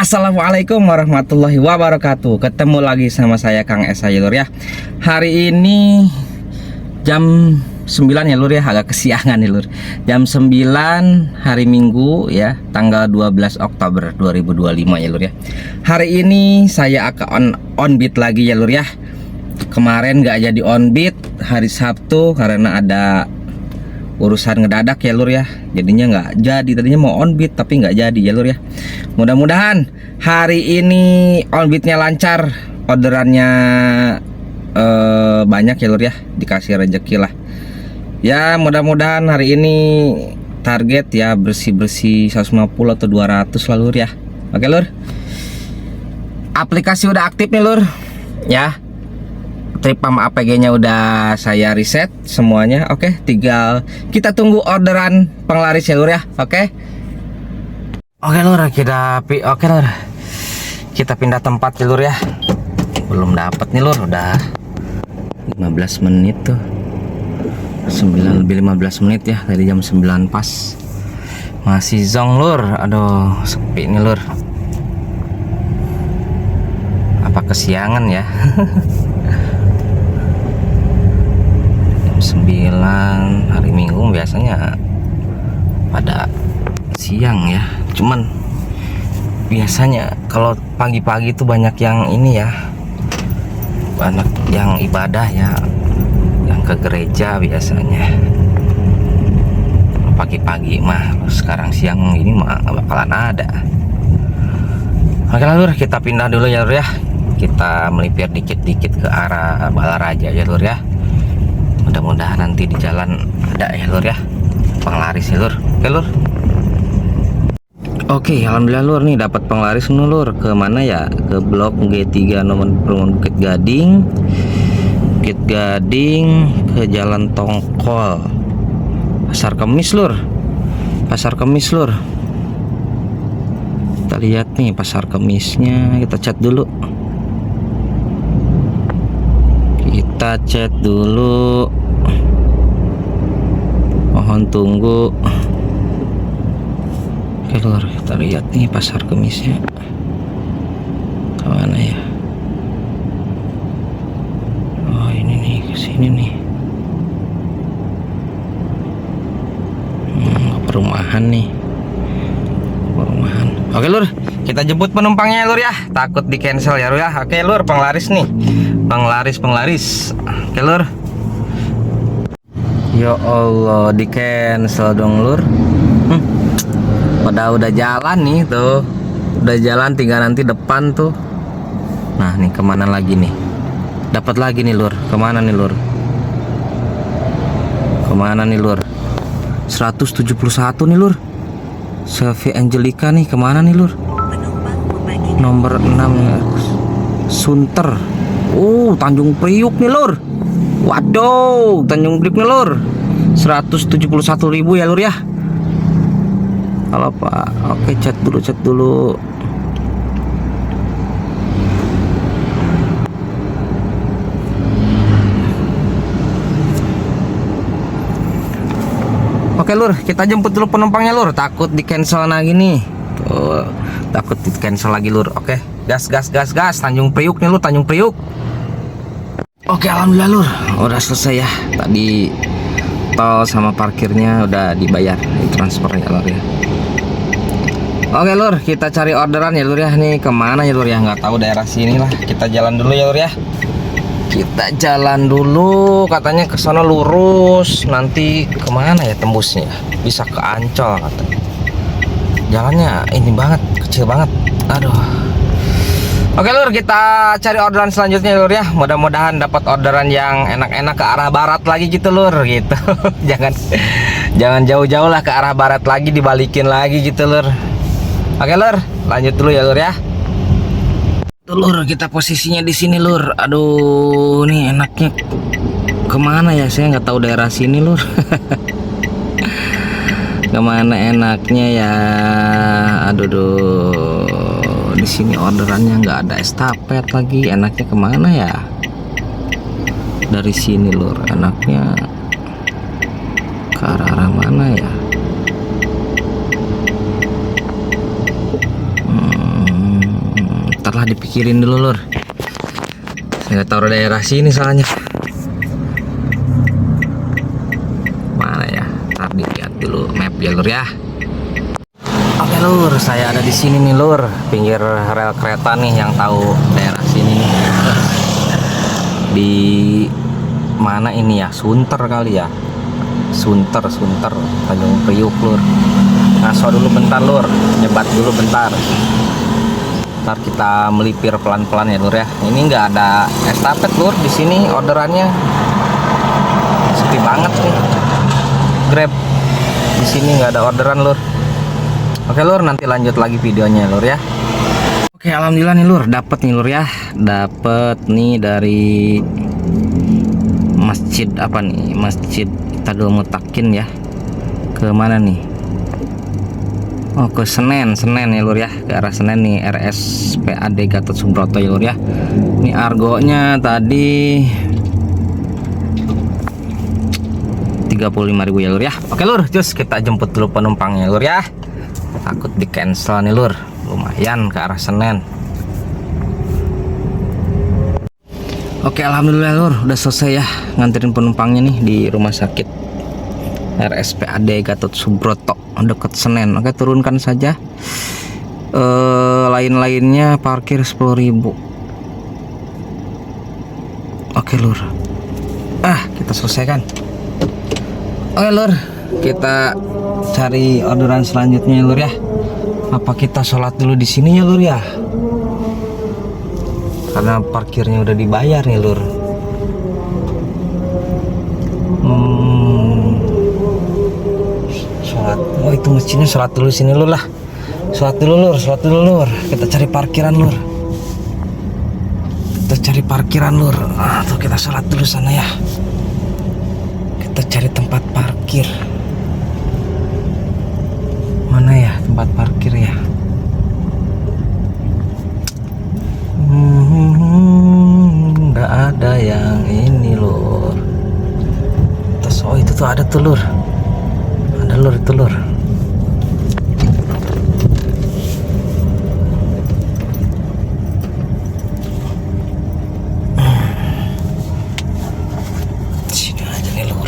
Assalamualaikum warahmatullahi wabarakatuh. Ketemu lagi sama saya Kang Esa ya lur ya. Hari ini jam 9 ya lur ya, agak kesiangan nih lur. Jam 9 hari Minggu ya, tanggal 12 Oktober 2025 ya lur ya. Hari ini saya akan on beat lagi ya lur ya. Kemarin gak jadi on beat hari Sabtu karena ada urusan ngedadak ya lur ya, jadinya nggak jadi. Tadinya mau on beat tapi nggak jadi ya lur ya. Mudah-mudahan hari ini on beatnya lancar, orderannya banyak ya lur ya, dikasih rezeki lah ya. Mudah-mudahan hari ini target ya bersih-bersih 150 atau 200 lah lur ya. Oke lur, aplikasi udah aktif nih lur ya. Trip sama APG-nya udah saya reset semuanya. Oke, tinggal kita tunggu orderan penglaris ya lur ya. Oke. Oke lur, kita pindah tempat ya lur ya. Belum dapat nih lur, udah 15 menit tuh. 9 lebih 15 menit ya, dari jam 9 pas. Masih zong lur. Aduh, sepi nih lur. Apa kesiangan ya? 9 hari Minggu biasanya pada siang ya, cuman biasanya kalau pagi-pagi itu banyak yang ini ya, banyak yang ibadah ya, yang ke gereja biasanya pagi-pagi mah. Sekarang siang ini mah gak bakalan ada. Oke lur, kita pindah dulu ya lur ya. Kita melipir dikit-dikit ke arah Balaraja ya lur ya. Mudah-mudahan nanti di jalan ada ya lur ya, penglaris ya lur. Oke lur. Oke, alhamdulillah lur nih dapat penglaris nih lur. Ke mana ya? Ke blok G3 nomor perumahan Bukit Gading. Bukit Gading ke Jalan Tongkol. Pasar Kemis lur. Pasar Kemis lur. Kita lihat nih pasar Kemisnya, kita chat dulu. Kita chat dulu, mohon tunggu. Oke lur, kita lihat nih pasar Kemisnya kemana ya. Oh ini nih, kesini nih. Perumahan nih, perumahan. Oke lur, kita jemput penumpangnya lur ya, takut di cancel ya lur ya. Oke lur, penglaris nih, penglaris. Oke lur. Ya Allah, di cancel dong lur. Udah jalan nih tuh, udah jalan, tinggal nanti depan tuh. Nah nih kemana lagi nih? Dapat lagi nih lur. Kemana nih lur? Kemana nih lur? 171 nih lur. Selvi Angelica nih, kemana nih lur? Nomor 6 ya. Sunter. Tanjung Priuk nih lur. Waduh, Tanjung Priuk nih lur. 171.000 ya lur ya. Halo Pak. Oke, chat dulu. Oke lur, kita jemput dulu penumpangnya lur. Takut di cancel lagi nih. Tuh, takut di cancel lagi lur. Oke, gas. Tanjung Priuk nih lur, Tanjung Priuk. Oke, alhamdulillah lur, udah selesai ya. Tadi tol sama parkirnya udah dibayar, ditransfer ya lur ya. Oke lur, kita cari orderan ya lur ya. Nih kemana ya lur ya, nggak tahu daerah sini lah. Kita jalan dulu ya lur ya. Kita jalan dulu, katanya ke sana lurus. Nanti kemana ya tembusnya? Bisa ke Ancol katanya. Jalannya ini banget, kecil banget. Aduh. Oke lur, kita cari orderan selanjutnya lur ya. Mudah-mudahan dapat orderan yang enak-enak ke arah barat lagi gitu lur, gitu. jangan jauh-jauh lah, ke arah barat lagi, dibalikin lagi gitu lur. Oke lur, lanjut dulu ya lur ya. Tuh lur, kita posisinya di sini lur. Aduh, nih enaknya kemana ya? Saya nggak tahu daerah sini lur. Kemana enaknya ya? Aduh. Di sini orderannya nggak ada estafet lagi. Enaknya kemana ya? Dari sini lur, enaknya ke arah mana ya? Ntar lah dipikirin dulu lur. Saya nggak tahu daerah sini soalnya. Mana ya? Ntar dilihat dulu map ya lur ya. Oke lur, saya ada di sini nih lur, pinggir rel kereta nih yang tahu daerah sini nih. Di mana ini ya? Sunter kali ya? Sunter, Tanjung Priuk lur. Ngaso dulu bentar lur, nyebat dulu bentar. Ntar kita melipir pelan-pelan ya lur ya. Ini nggak ada estafet lur di sini, orderannya sepi banget nih. Grab di sini nggak ada orderan lur. Oke lur, nanti lanjut lagi videonya lur ya. Oke, alhamdulillah nih lur, dapet nih lur ya. Dapet nih dari masjid apa nih? Masjid Tadul Mutakin ya. Ke mana nih? Oh, ke Senen ya lur ya, ke arah Senen nih, RSPAD Gatot Subroto ya lur ya. Ini argonya tadi 35.000 ya lur ya. Oke lur, terus kita jemput dulu penumpangnya lur ya. Takut di cancel nih lur, lumayan ke arah Senen. Oke, alhamdulillah lur, udah selesai ya nganterin penumpangnya nih di rumah sakit RSPAD Gatot Subroto dekat Senen. Oke, turunkan saja. Lain-lainnya parkir 10.000. Oke lur, kita selesaikan. Oke lur, kita cari orderan selanjutnya lur ya. Apa kita sholat dulu di sini ya lur ya? Karena parkirnya udah dibayar nih lur. Sholat. Oh, itu masjidnya, sholat dulu sini lur lah. Sholat dulu lur. Kita cari parkiran lur. Tuh kita sholat dulu sana ya. Kita cari tempat parkir. Mana ya tempat parkir ya? Nggak ada yang ini lur. Terus oh itu tuh ada tuh lur. Ada lur itu lur. Sini aja nih lur.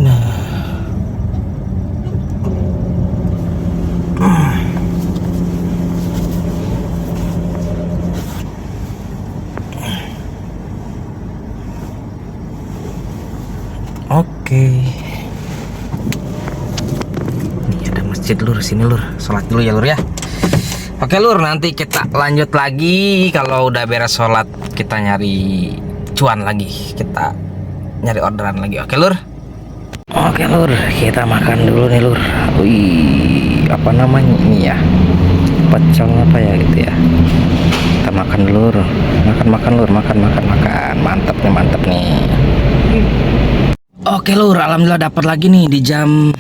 Nah. Oke. Ini ada masjid lur, sini lur. Sholat dulu ya lur ya. Oke lur, nanti kita lanjut lagi. Kalau udah beres sholat, kita nyari cuan lagi. Kita nyari orderan lagi. Oke lur. Oke lur, kita makan dulu nih lur. Wih, apa namanya ini ya? Pecel apa ya gitu ya? Kita makan dulu lur. Makan lur, makan. Mantap nih. Oke lur, alhamdulillah dapat lagi nih di jam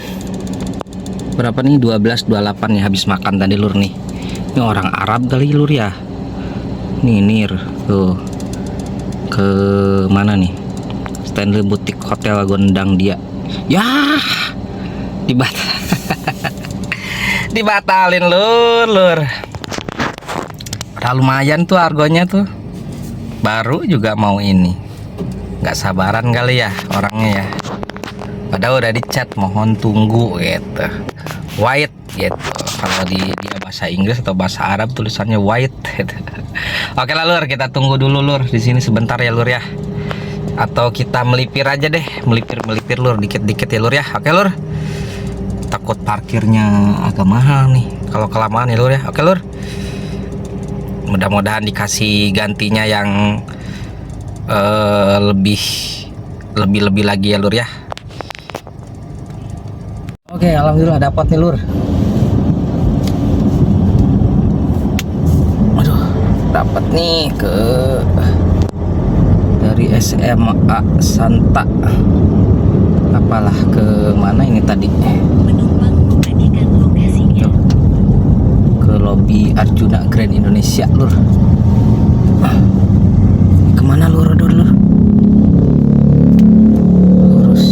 berapa nih? 12.28 ya, habis makan tadi lur nih. Ini orang Arab kali lur ya. Nih nir tuh. Ke mana nih? Stanley Boutique Hotel Gondang dia. Ya, dibatalin lur. Udah lumayan tuh argonya tuh. Baru juga mau ini. Nggak sabaran kali ya orangnya ya. Padahal udah dicat mohon tunggu gitu. Wait gitu. Kalau dia bahasa Inggris atau bahasa Arab tulisannya wait gitu. Oke lah lur, kita tunggu dulu lur di sini sebentar ya lur ya. Atau kita melipir aja deh, melipir lur dikit-dikit ya lur ya. Oke lur. Takut parkirnya agak mahal nih kalau kelamaan ya lur ya. Oke lur. Mudah-mudahan dikasih gantinya yang lebih lagi ya lur ya. Oke, alhamdulillah dapat nih lur. Aduh, dapat nih ke dari SMA Santa. Apalah ke mana ini tadi? Penumpang memperhatikan lokasinya. Ke lobi Arjuna Grand Indonesia lur. Kemana lur? Lurus.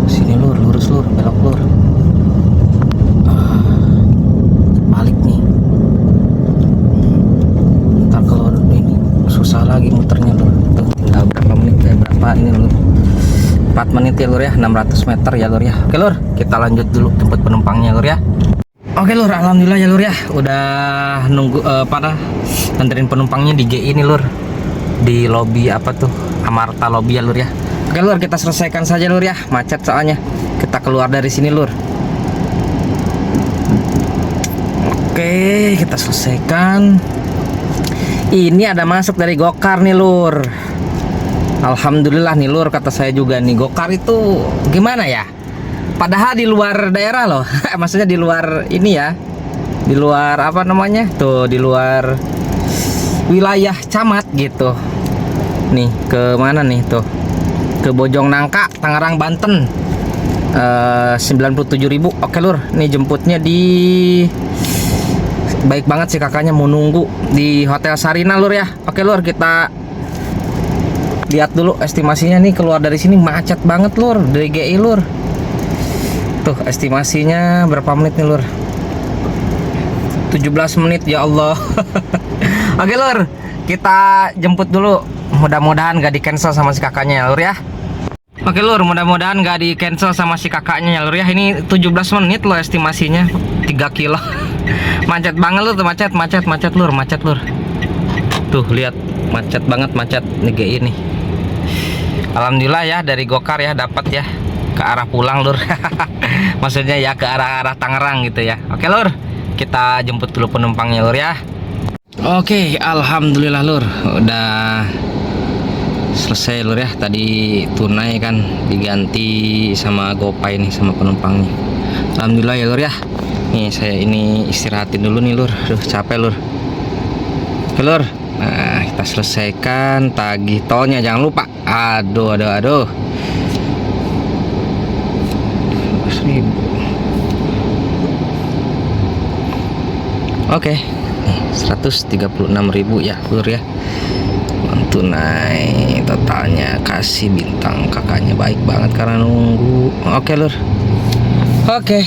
Sini lur, lurus lur, belok lur. Balik nih. 4 menit ya lur ya, 600 meter ya lur ya. Oke lur, kita lanjut dulu jemput penumpangnya lur ya. Oke lur, alhamdulillah ya lur ya, udah nunggu nganterin penumpangnya di GI nih lur, di lobby apa tuh, Amarta lobby ya lur ya. Oke lur, kita selesaikan saja lur ya, macet soalnya. Kita keluar dari sini lur. Oke, kita selesaikan. Ini ada masuk dari Gokar nih lur. Alhamdulillah nih lur, kata saya juga nih, Gokar itu gimana ya, padahal di luar daerah loh. Maksudnya di luar ini ya, di luar apa namanya tuh, di luar wilayah camat gitu. Nih ke mana nih tuh, ke Bojongnangka, Tangerang, Banten. 97.000. Oke lur, nih jemputnya di, baik banget sih kakaknya, mau nunggu di Hotel Sarina lur ya. Oke lur, kita lihat dulu estimasinya nih, keluar dari sini macet banget lur, dari GI lur. Tuh estimasinya berapa menit nih lur? 17 menit ya Allah. Oke lur, kita jemput dulu. Mudah-mudahan gak di cancel sama si kakaknya ya lur ya. Oke lur, mudah-mudahan gak di cancel sama si kakaknya ya lur ya. Ini 17 menit loh estimasinya, 3 kilo. Macet banget lur, tuh macet lur, macet lur. Tuh lihat, macet banget, macet nih GI nih. Alhamdulillah ya, dari Gokar ya dapat ya, ke arah pulang lur. Maksudnya ya ke arah Tangerang gitu ya. Oke lur, kita jemput dulu penumpangnya lur ya. Oke, alhamdulillah lur, udah selesai lur ya. Tadi tunai kan diganti sama GoPay nih sama penumpangnya. Alhamdulillah ya lur ya. Nih saya ini istirahatin dulu nih lur. Aduh capek lur. Oke lur, nah kita selesaikan tagih tolnya, jangan lupa. Aduh. 1.000. Oke, 136.000 ya lur ya. Tunai totalnya, kasih bintang kakaknya, baik banget karena nunggu. Oke lur, oke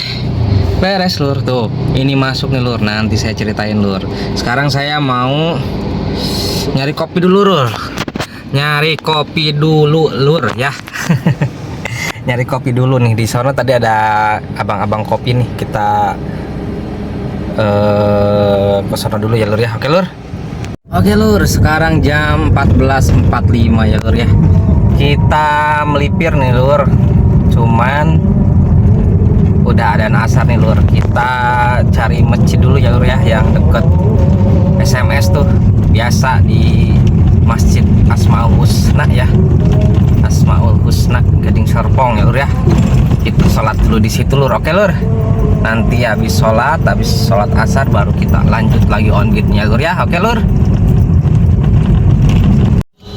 beres lur. Tuh ini masuk nih lur, nanti saya ceritain lur. Sekarang saya mau nyari kopi dulu lur, nyari kopi dulu lur ya. Nyari kopi dulu nih, di sana tadi ada abang-abang kopi nih, kita ke sana dulu ya lur ya. Oke lur. Oke lur, sekarang jam 14.45 ya lur ya. Kita melipir nih lur, cuman udah ada asar nih lur. Kita cari masjid dulu ya lur ya, yang deket SMS tuh, biasa di Masjid Asmaul Husna ya, Asmaul Husna Gading Serpong ya lur ya. Kita sholat dulu di situ lur. Oke lur, nanti habis sholat asar baru kita lanjut lagi on grid-nya lur ya. Oke lur.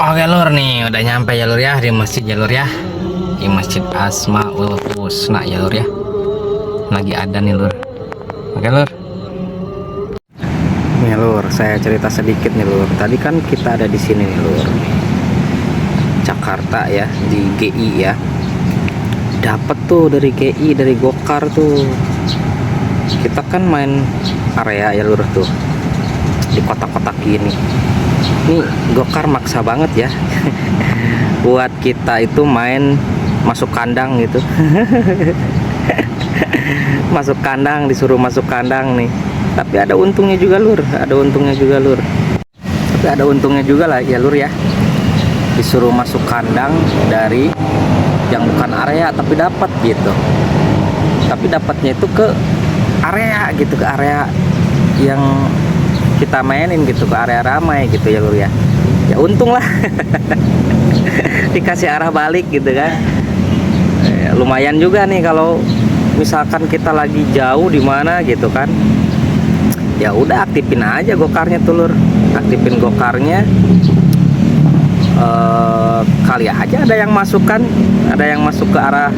Oke lur, nih udah nyampe ya lur ya, di masjid ya lur ya, di Masjid Asmaul Husna ya lur ya. Lagi ada nih lur. Oke lur. Nih lur, saya cerita sedikit nih lur. Tadi kan kita ada di sini nih lur, Jakarta ya, di GI ya. Dapat tuh dari GI, dari Gokar tuh. Kita kan main area ya lur tuh, di kotak-kotak gini. Ini Gokar maksa banget ya. Buat kita itu main masuk kandang gitu. Masuk kandang, disuruh masuk kandang nih. Tapi ada untungnya juga lur, ada untungnya juga lur. Tapi ada untungnya juga lah ya lur ya. Disuruh masuk kandang dari yang bukan area, tapi dapat gitu. Tapi dapatnya itu ke area gitu, ke area yang kita mainin gitu, ke area ramai gitu ya lur ya. Ya untung lah. Dikasih arah balik gitu kan. Lumayan juga nih kalau misalkan kita lagi jauh di mana gitu kan. Ya udah aktifin aja Gokarnya tuh lur. Aktifin Gokarnya. Kali aja ada yang masuk kan, ada yang masuk ke arah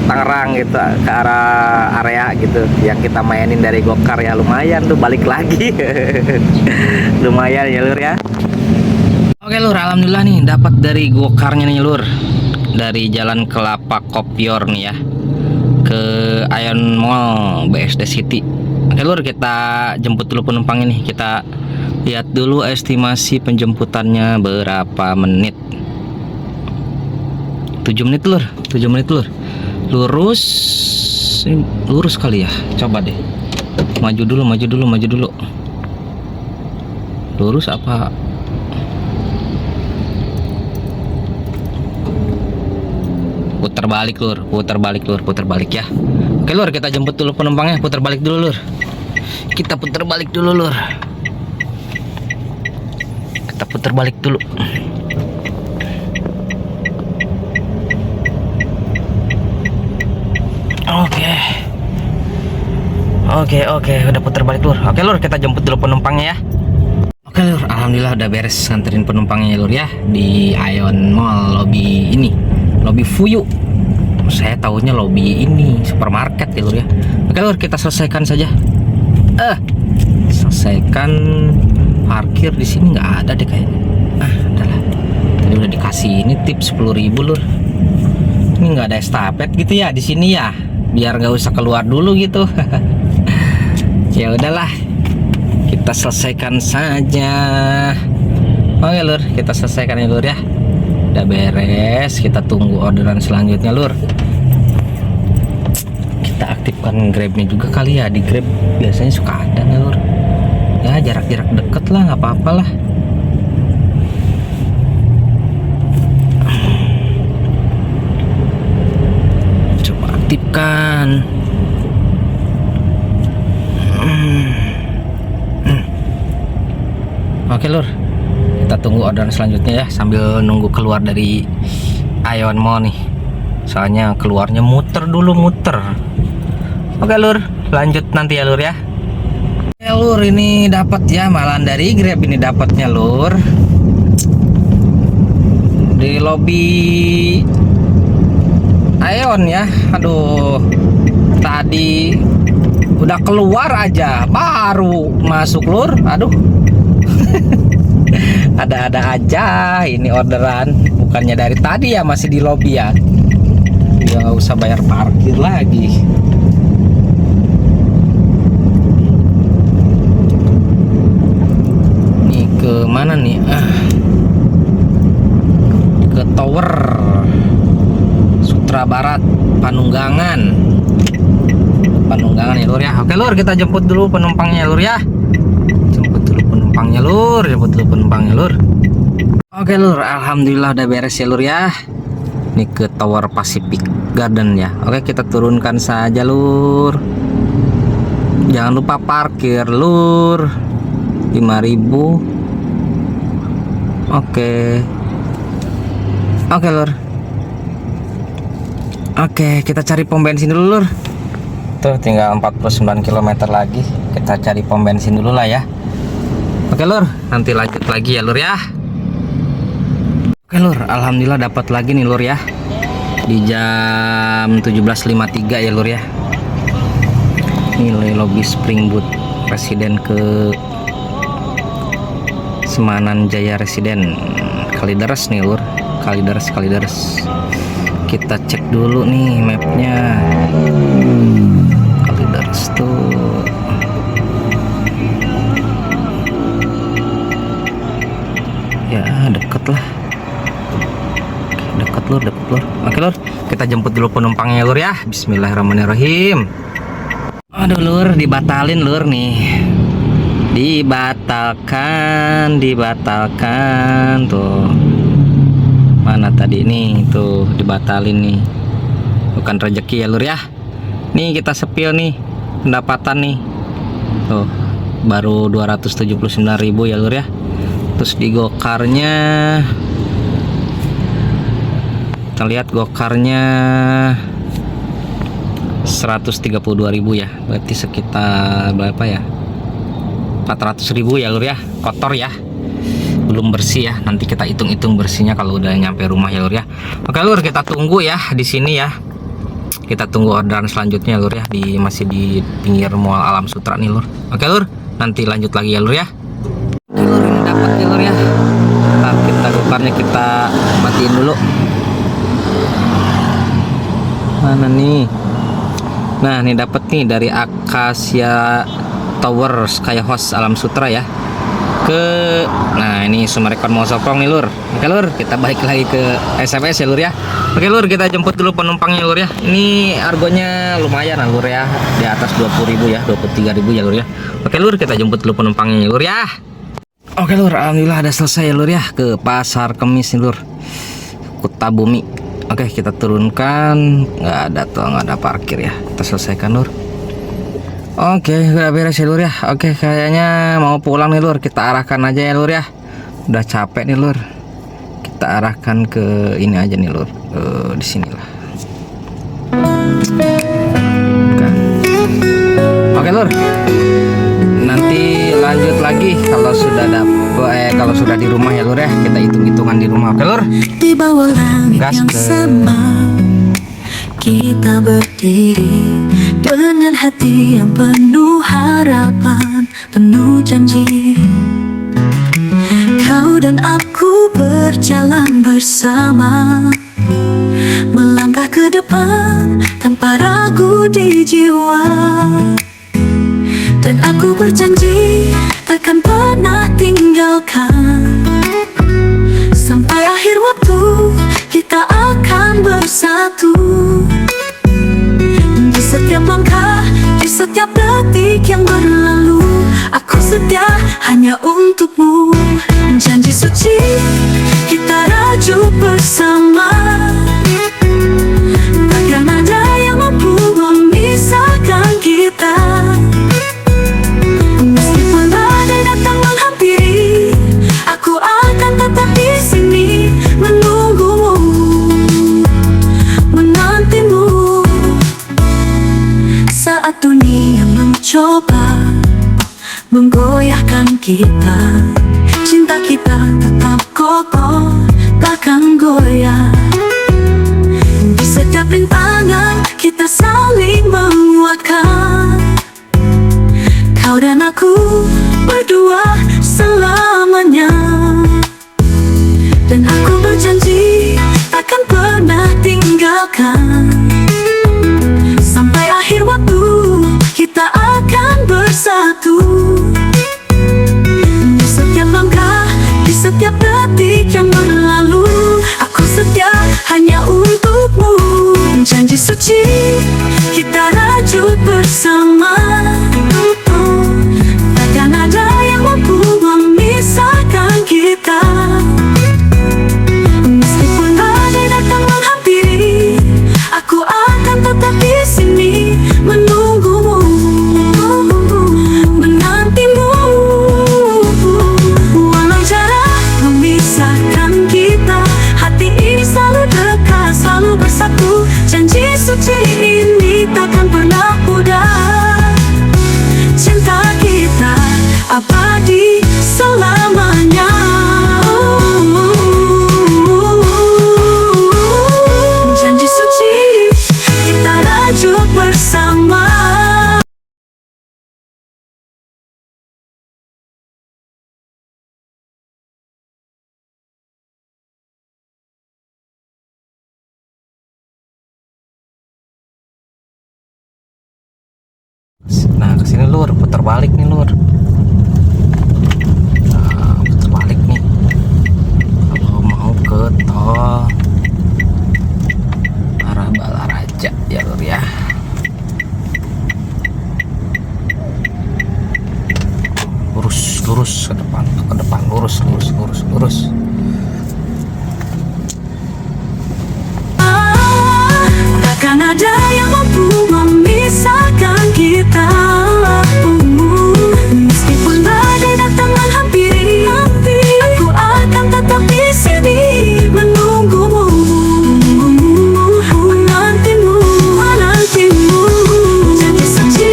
Tangerang gitu, ke arah area gitu yang kita mainin dari Gokar ya. Lumayan tuh balik lagi. Lumayan ya lur ya. Oke lur, alhamdulillah nih dapat dari Gokarnya nih lur, dari Jalan Kelapa Kopior nih ya, ke Ion Mall BSD City. Oke lur, kita jemput dulu penumpang ini. Kita lihat dulu estimasi penjemputannya berapa menit. 7 menit lur, 7 menit lur. Lurus, ini lurus kali ya. Coba deh. Maju dulu, maju dulu, maju dulu. Lurus apa? Putar balik lur, putar balik lur, putar balik ya. Oke lur, kita jemput dulu penumpangnya. Putar balik dulu lur. Kita putar balik dulu lur. Kita putar balik dulu. Oke, udah putar balik lur. Oke lur, kita jemput dulu penumpangnya ya. Oke lur, alhamdulillah udah beres nganterin penumpangnya lur ya di Ion Mall lobby ini, lobby Fuyu. Saya tahunya lobby ini supermarket ya lur ya. Oke lur, kita selesaikan saja. Selesaikan parkir di sini nggak ada deh kayaknya. Adalah. Tadi udah dikasih ini tip 10.000 lur. Ini nggak ada estafet gitu ya di sini ya, biar nggak usah keluar dulu gitu. Ya udahlah, kita selesaikan saja. Oke lur, kita selesaikan ya lur ya. Udah beres, kita tunggu orderan selanjutnya lur. Kita aktifkan Grabnya juga kali ya. Di Grab biasanya suka ada nih lur. Ya jarak-jarak deket lah, nggak apa-apa lah. Coba aktifkan. Oke lur, kita tunggu orderan selanjutnya ya, sambil nunggu keluar dari Ion Mall nih. Soalnya keluarnya muter dulu, muter. Oke lur, lanjut nanti ya lur ya. Ya lur, ini dapat ya, malahan dari Grab ini dapatnya lur. Di lobby Ion ya. Aduh, tadi udah keluar aja baru masuk lur. Aduh. Ada-ada aja ini orderan, bukannya dari tadi ya masih di lobby ya. Ya nggak usah bayar parkir lagi. Nih ke mana nih? Ke Tower Sutra Barat Panunggangan. Panunggangan ya lur ya. Oke lur, kita jemput dulu penumpangnya lur ya. Jemput dulu penumpangnya lur. Oke lur, alhamdulillah udah beres ya lur ya. Ini ke Tower Pacific Garden ya. Oke, kita turunkan saja lur. Jangan lupa parkir lur. 5.000. Oke lur. Oke, kita cari pom bensin dulu lur. Tuh tinggal 49 km lagi. Kita cari pom bensin dulu lah ya. Oke lur, nanti lanjut lagi ya lur ya. Oke lur, alhamdulillah dapat lagi nih lur ya. Di jam 17.53 ya lur ya. Ini lobby Springwood Residen ke Semanan Jaya Residen Kalideres nih lur. Kalideres. Kita cek dulu nih mapnya. Kalideres tuh ya deket lah. Deket lur. Oke lur, kita jemput dulu penumpangnya lur ya. Bismillahirrahmanirrahim. Aduh lur, dibatalin lur nih. Dibatalkan tuh. Mana tadi nih, tuh dibatalin nih. Bukan rezeki ya lur ya. Nih kita sepil nih pendapatan nih. Tuh baru 279.000 ya lur ya. Terus di gokarnya kita lihat gokarnya 132.000 ya. Berarti sekitar berapa ya? 400.000 ya lur ya. Kotor ya, belum bersih ya. Nanti kita hitung-hitung bersihnya kalau udah nyampe rumah ya lur ya. Oke lur, kita tunggu ya di sini ya. Kita tunggu orderan selanjutnya lur ya, masih di pinggir Mall Alam Sutra nih lur. Oke lur, nanti lanjut lagi ya lur ya. Oke lur, ini dapat ya lur ya. Nah, kita gokarnya kita matiin dulu. Mana nih? Nah, ini dapat nih dari Akasia Tower Sky Host Alam Sutra ya. ke, nah ini Summarecon mau soprong nih lur. Oke lur, kita balik lagi ke SMS ya lur ya. Oke lur, kita jemput dulu penumpangnya lur ya. Ini argonya lumayan lah lur ya, di atas 20.000 ya, 23.000 ya lur ya. Oke lur, kita jemput dulu penumpangnya lur ya. Oke lur, alhamdulillah ada selesai ya lur ya, ke Pasar Kemis nih lur, Kutabumi. Oke, kita turunkan, nggak ada parkir ya, kita selesaikan lur. Oke, udah beres ya lur ya. Oke, kayaknya mau pulang nih lur, kita arahkan aja ya lur ya. Udah capek nih lur, kita arahkan ke ini aja nih lur, di sinilah. Oke lur, nanti lanjut lagi kalau sudah kalau sudah di rumah ya lur ya, kita hitung-hitungan di rumah. Oke lur, Di bawah langit gas yang ke sama kita berdiri dengan hati yang penuh harapan, penuh janji. Kau dan aku berjalan bersama, melangkah ke depan tanpa ragu di jiwa. Dan aku berjanji takkan pernah tinggalkan, sampai akhir waktu kita akan bersatu. Di setiap langkah, di setiap detik yang berlalu, aku setia hanya untukmu. Janji suci kita rajut bersama, takkan ada yang mampu memisahkan kita. Meskipun badai datang menghampiri, aku akan tetap di sini menunggumu, menantimu. Saat dunia mencoba menggoyahkan kita, cinta kita tetap kokoh, takkan goyah. Di setiap rintangan kita saling menguatkan, kau dan aku berdua selamanya. Dan aku berjanji takkan pernah tinggalkan, sampai akhir waktu kita akan bersatu. Di setiap langkah, di setiap detik yang berlalu, aku setia hanya untukmu. Janji suci kita rajut bersama, takkan ada yang mampu memisahkan kita. Meskipun badai datang menghampiri, aku akan tetap di sini menunggumu, menantimu. Walau jarak memisahkan kita, hati ini selalu dekat, selalu bersatu. Janji suci ini takkan pernah pudar, cinta kita abadi selamanya. Janji suci kita rajut bersama. nah kesini lur, putar balik nih lur. Nah, putar balik nih kalau mau ke tol arah Balaraja ya lur ya. Lurus ke depan, lurus. Takkan ada yang mampu memisahkan kita. Meskipun badai datang menghampiri, aku akan tetap di sini menunggumu, menantimu. Janji suci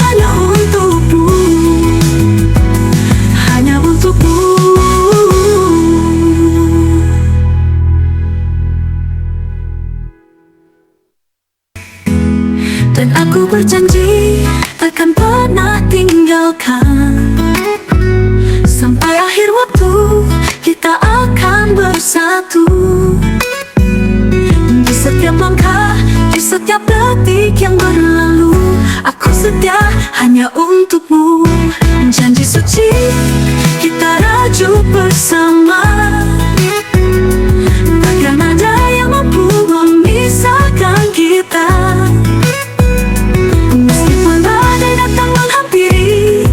hanya untukmu, hanya untukmu. Dan aku berjanji takkan pernah tinggalkan, sampai akhir waktu kita akan bersatu. Di setiap langkah, di setiap detik yang berlalu, Aku setia hanya untukmu. Janji suci kita rajut bersama. Takkan ada yang mampu memisahkan kita. Meskipun badai datang menghampiri,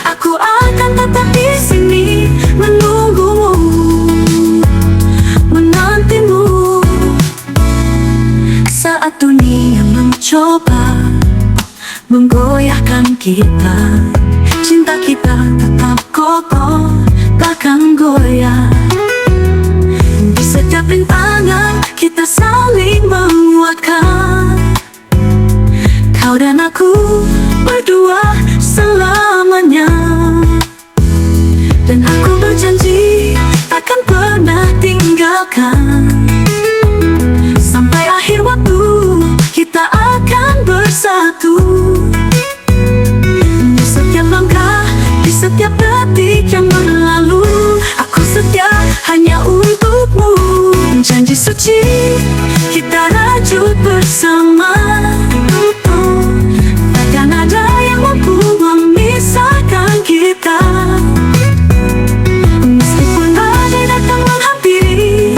aku akan tetap di sini menunggumu, menantimu. Saat dunia mencoba menggoyahkan kita, cinta kita tetap kokoh, takkan goyah. Di setiap rintangan kita saling menguatkan. Kau dan aku berdua selamanya. Dan aku berjanji takkan pernah tinggalkan. Sampai akhir waktu kita akan bersatu. Di setiap langkah, di setiap detik yang berlalu, aku setia hanya untukmu. Janji suci kita rajut bersama. Takkan ada yang mampu memisahkan kita. Meskipun badai datang menghampiri,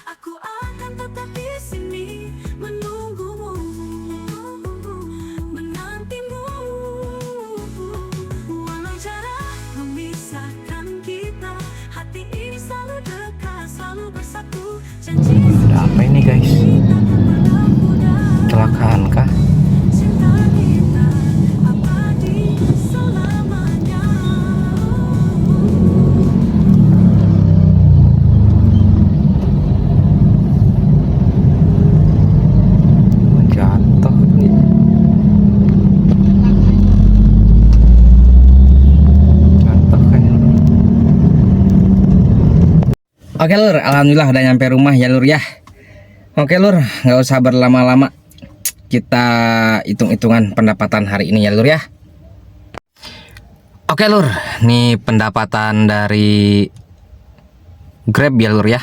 aku akan tetap di sini menunggumu, menantimu. Walau jarak memisahkan kita, hati ini selalu dekat, selalu bersatu. Janji Ada apa ini guys? Kecelakaan kah? cinta kita abadi selamanya. Jatuh nih. Jatuh kayaknya. Oke lur, alhamdulillah udah nyampe rumah ya lur ya. Oke lur, nggak usah berlama-lama. Kita hitung-hitungan pendapatan hari ini ya lur ya. Oke lur, nih pendapatan dari Grab ya lur ya.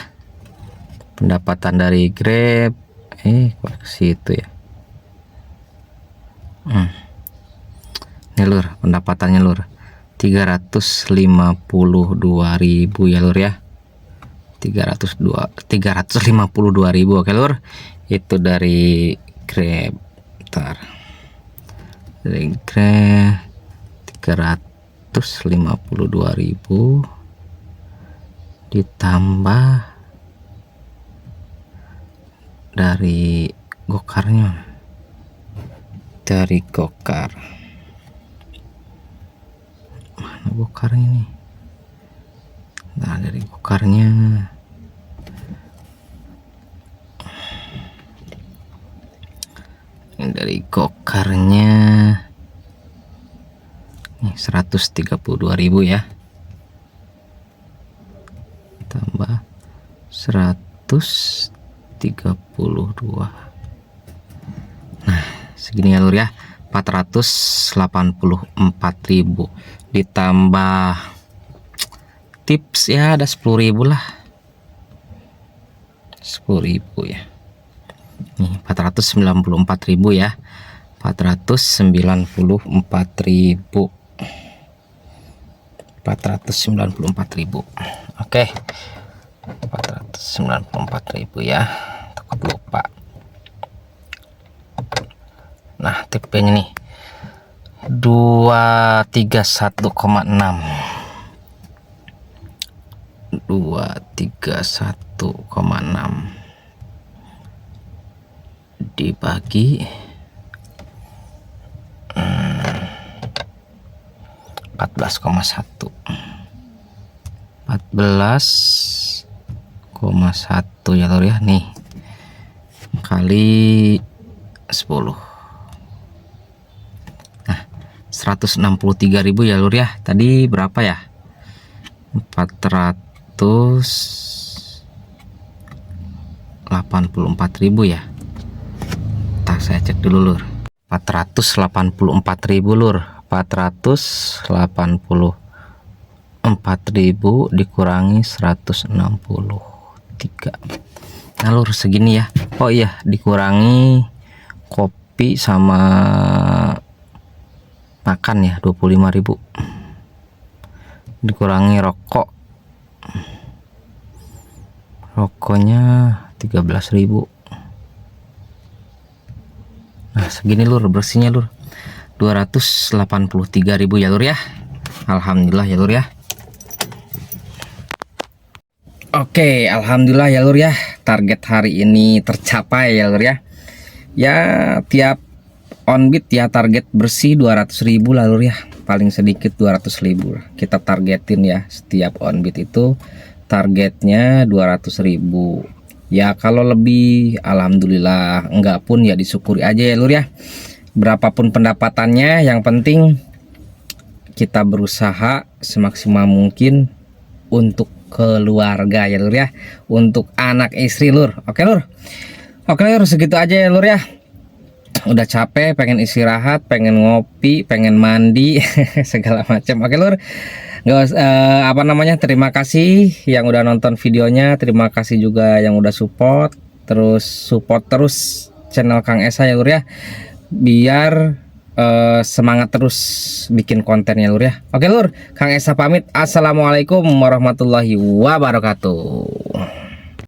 Pendapatan dari Grab, kok ke situ ya. Nih lur, pendapatannya lur 352.000 ya lur ya. 352.000. Oke lur, itu dari Grab. Bentar. Dari Grab 352.000 ditambah dari Gokarnya. Dari Gokar. Mana Gokarnya nih? Nah, dari Gokarnya dari Gokarnya nih 132.000 ya, tambah 132. Nah segini ya lur ya, 484.000 ditambah tips ya ada 10.000 lah, 10.000 ya. Nih 494.000 ya, 494.000. Oke, 494.000 ya, takut lupa. Nah TP-nya nih 231,6 dibagi 14,1 ya lor ya, nih kali 10. Nah 163.000 ya lur ya, tadi berapa ya, 484.000 ya. Tak saya cek dulu lur, 484.000 lur, 484.000 dikurangi 163. Nah lur segini ya. Oh iya, dikurangi kopi sama makan ya 25.000, dikurangi rokoknya 13.000. Nah segini lur bersihnya lur, 283.000 ya lur ya. Alhamdulillah ya lur ya. Oke, alhamdulillah ya lur ya, target hari ini tercapai ya lur ya. Ya tiap on-bit ya target bersih 200.000 lah lur ya, paling sedikit 200.000 kita targetin ya. Setiap on-bit itu targetnya 200.000 ya. Kalau lebih alhamdulillah, enggak pun ya disyukuri aja ya lur ya. Berapapun pendapatannya, yang penting kita berusaha semaksimal mungkin untuk keluarga ya lur ya, untuk anak istri lur. Oke lur, oke lur, segitu aja ya lur ya. Udah capek, pengen istirahat, pengen ngopi, pengen mandi segala macam. Oke lur, nggak apa namanya, terima kasih yang udah nonton videonya, terima kasih juga yang udah support terus channel Kang Esa ya lur ya, biar semangat terus bikin kontennya lur ya. Oke lur, Kang Esa pamit. Assalamualaikum warahmatullahi wabarakatuh.